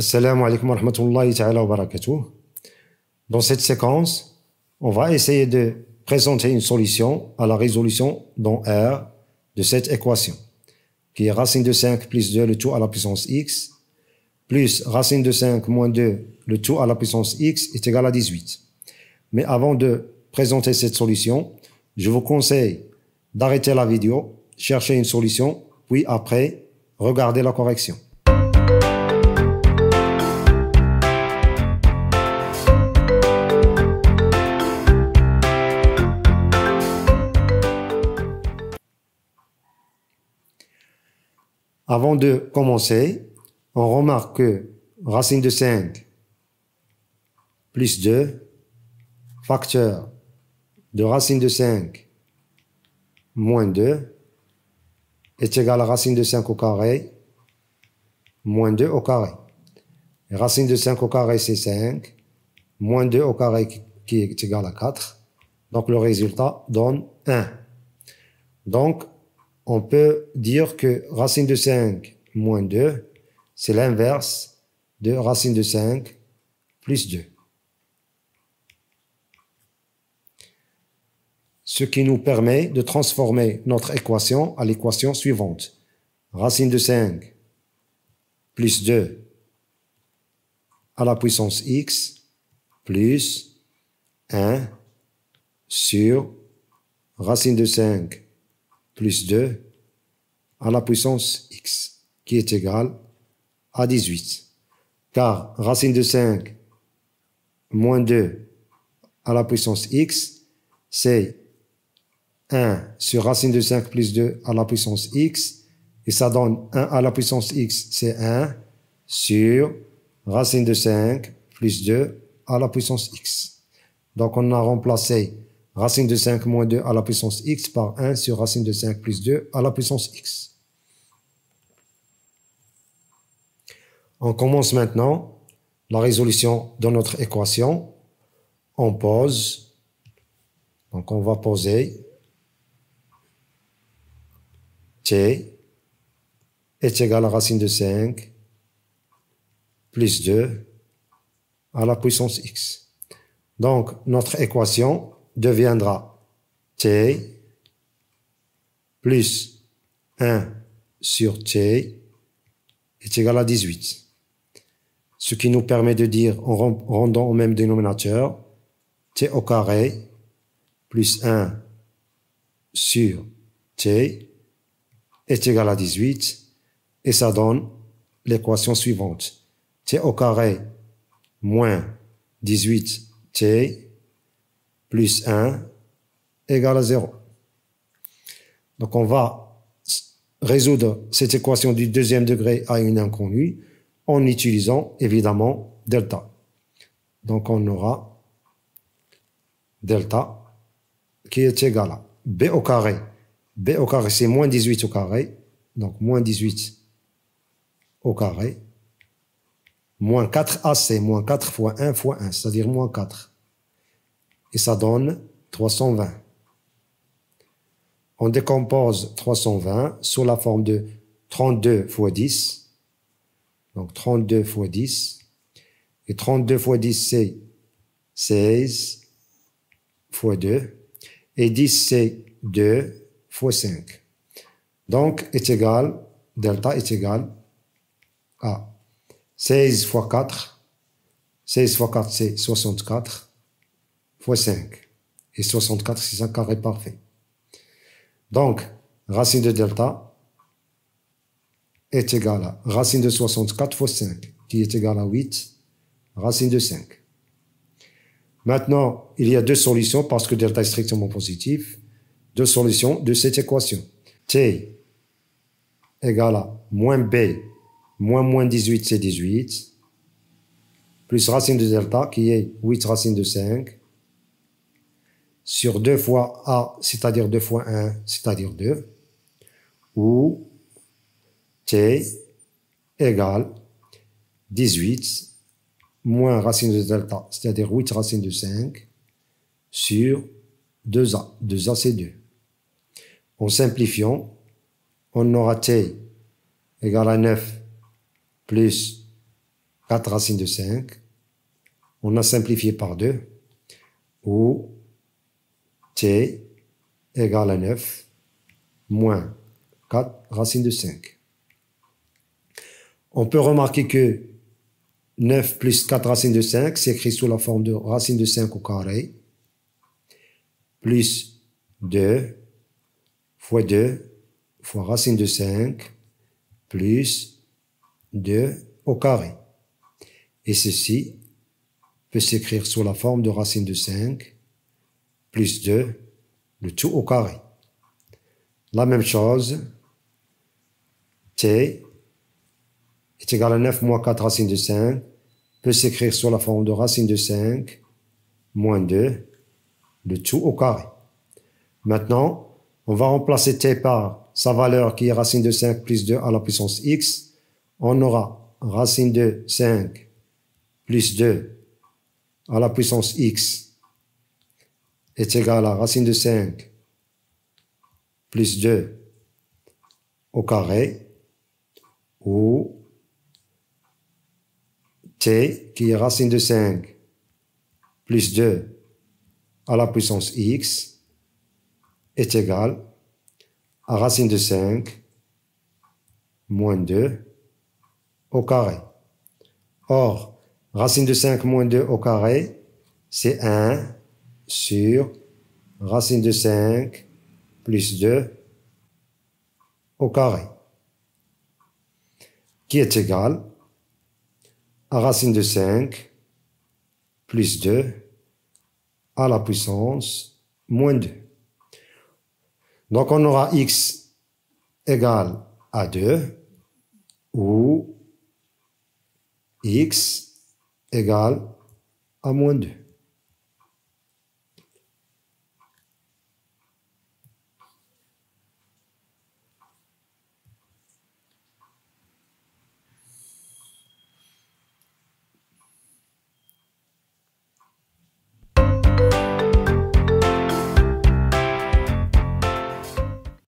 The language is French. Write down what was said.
Assalamu alaikum wa rahmatullahi ta'ala wa barakatuh. Dans cette séquence, on va essayer de présenter une solution à la résolution dans R de cette équation, qui est racine de 5 plus 2 le tout à la puissance x, plus racine de 5 moins 2 le tout à la puissance x est égal à 18. Mais avant de présenter cette solution, je vous conseille d'arrêter la vidéo, chercher une solution, puis après, regarder la correction. Avant de commencer, on remarque que racine de 5 plus 2, facteur de racine de 5 moins 2 est égal à racine de 5 au carré moins 2 au carré. Et racine de 5 au carré, c'est 5, moins 2 au carré qui est égal à 4. Donc le résultat donne 1. Donc, on peut dire que racine de 5 moins 2, c'est l'inverse de racine de 5 plus 2. Ce qui nous permet de transformer notre équation à l'équation suivante. Racine de 5 plus 2 à la puissance x plus 1 sur racine de 5 plus 2 à la puissance x, qui est égal à 18. Car racine de 5 moins 2 à la puissance x, c'est 1 sur racine de 5 plus 2 à la puissance x, et ça donne 1 à la puissance x, c'est 1 sur racine de 5 plus 2 à la puissance x. Donc on a remplacé racine de 5 moins 2 à la puissance x par 1 sur racine de 5 plus 2 à la puissance x. On commence maintenant la résolution de notre équation. On pose. Donc on va poser t est égal à racine de 5 plus 2 à la puissance x. Donc notre équation deviendra t plus 1 sur t est égal à 18. Ce qui nous permet de dire, en rendant au même dénominateur, t au carré plus 1 sur t est égal à 18, et ça donne l'équation suivante. T au carré moins 18t plus 1 égale à 0. Donc on va résoudre cette équation du deuxième degré à une inconnue en utilisant évidemment delta. Donc on aura delta qui est égal à b au carré. B au carré, c'est moins 18 au carré. Donc moins 18 au carré. Moins 4ac, moins 4 fois 1 fois 1, c'est-à-dire moins 4. Et ça donne 320. On décompose 320 sous la forme de 32 fois 10. Donc 32 fois 10. Et 32 fois 10, c'est 16 fois 2. Et 10, c'est 2 fois 5. Donc, delta est égal à 16 fois 4. 16 fois 4, c'est 64 fois 5. Et 64, c'est un carré parfait. Donc, racine de delta est égale à racine de 64 fois 5, qui est égale à 8, racine de 5. Maintenant, il y a deux solutions, parce que delta est strictement positif, deux solutions de cette équation. T égale à moins b, moins 18, c'est 18, plus racine de delta, qui est 8 racine de 5, sur 2 fois a, c'est-à-dire 2 fois 1, c'est-à-dire 2, ou t égale 18 moins racine de delta, c'est-à-dire 8 racine de 5, sur 2a. 2a, c'est 2. En simplifiant, on aura t égale à 9 plus 4 racines de 5. On a simplifié par 2. Ou t égale à 9 moins 4 racines de 5. On peut remarquer que 9 plus 4 racines de 5 s'écrit sous la forme de racine de 5 au carré, plus 2 fois 2 fois racine de 5, plus 2 au carré. Et ceci peut s'écrire sous la forme de racine de 5, plus 2, le tout au carré. La même chose, t est égal à 9 moins 4 racines de 5, peut s'écrire sous la forme de racine de 5, moins 2, le tout au carré. Maintenant, on va remplacer t par sa valeur qui est racine de 5 plus 2 à la puissance x. On aura racine de 5 plus 2 à la puissance x est égal à racine de 5 plus 2 au carré, ou t qui est racine de 5 plus 2 à la puissance x est égal à racine de 5 moins 2 au carré. Or, racine de 5 moins 2 au carré, c'est 1 sur racine de 5 plus 2 au carré, qui est égal à racine de 5 plus 2 à la puissance moins 2. Donc, on aura x égale à 2 ou x égale à moins 2.